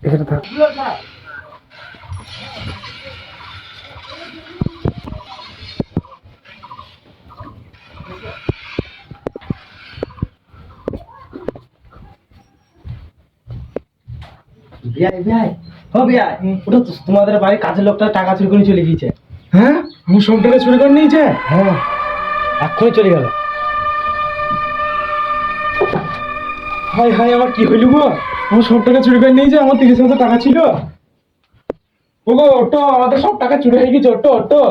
এখানে থাক। তোমাদের বাড়ির কাজের লোকটা টাকা চুরি করে চলে গিয়েছে। হ্যাঁ, আমার সব টাকা চুরি করে নিয়েছে। হ্যাঁ, এক্ষুনি চলে গেল। হাই হাই, আমার কি হইল গো? আমার সব টাকা চুরি করে নিয়েছে। আমার 30,000 টাকা ছিল। ওগো অটো, আমাদের সব টাকা চুরি হয়ে গেছে। অটো অটো,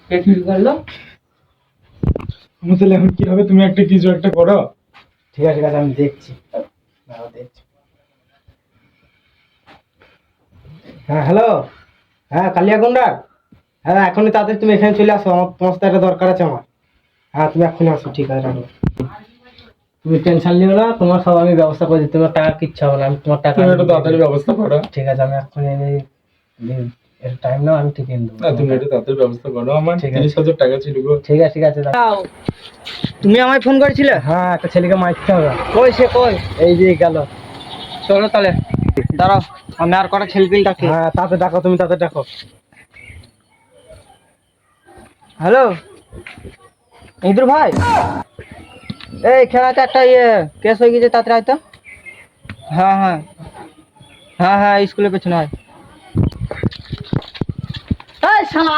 কে চুরি করলো? আমার তাহলে এখন কি হবে? তুমি একটা কিছু একটা করো। ঠিক আছে ঠিক আছে, আমি দেখছি। হ্যাঁ হ্যালো, হ্যাঁ কালিয়া গন্ডার। হ্যাঁ এখনই তাড়াতাড়ি তুমি এখানে চলে আসো, আমার তোমার সাথে একটা দরকার আছে আমার। হ্যাঁ তুমি এখনই আসো। ঠিক আছে রাখো। তুমি টেনশন নিও না, তোমার সব আমি ব্যবস্থা করে দিচ্ছি। তোমার টাকা কিচ্ছু হবে না, আমি তোমার টাকা তুমি একটু তাড়াতাড়ি ব্যবস্থা করো। ঠিক আছে, আমি এখনই এর টাইম নাও, আমি ঠিক এনে দেবো। না, তুমি একটু তাড়াতাড়ি ব্যবস্থা করো। আমার 30,000 টাকা ছিল গো। ঠিক আছে ঠিক আছে। তুমি আমায় ফোন করেছিলে? হ্যাঁ, একটা ছেলেকে মারতে হবে। কই সে কই? এই যে গেল। চলো তাহলে, দাঁড়াও আমি আর কটা ছেলেপিল ডাকি। হ্যাঁ তাতে ডাকো, তুমি তাতে ডাকো। হ্যালো ইঁদুর ভাই, এই খেলাতে একটা কেস হয়ে গেছে, তাড়াতাড়ি আয় তো। হ্যাঁ হ্যাঁ হ্যাঁ হ্যাঁ, স্কুলের পেছনে আয়। এই শালা,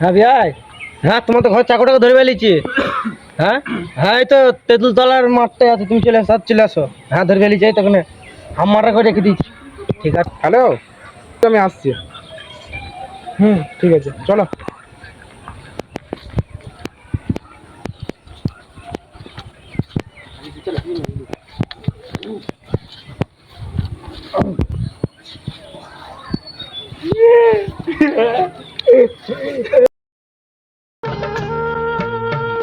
হ্যাঁ ভাই, হ্যাঁ তোমার তো ঘর চাকরটাকে ধরে ফেলেছি। হ্যাঁ হ্যাঁ, এই তো তেঁতুল তলার মাঠটায় আছে, তুমি চলে আসো, চলে আসো। হ্যাঁ ধরে ফেলেছি, এই তখন হামারটা করে রেখে দিচ্ছি। ঠিক আছে। হ্যালো, আমি আসছি। ঠিক আছে, চলো।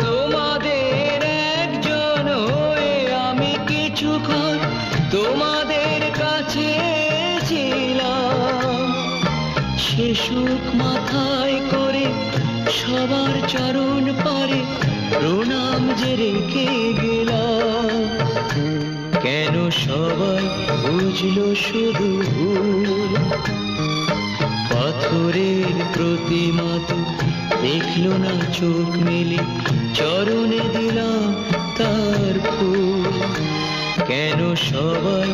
তোমাদের একজন হয়ে আমি কিছুক্ষণ তোমাদের কাছে ছিলাম, সে সুখ মাথায় করে সবার চরণ পারে প্রণাম যে রেখে গেলাম। কেন সবাই বুঝলো শুধু ভুল, পাথরের প্রতিমা তো দেখলো না চোখ মেলে, চরণে দিলাম তার ফুল। কেন সবাই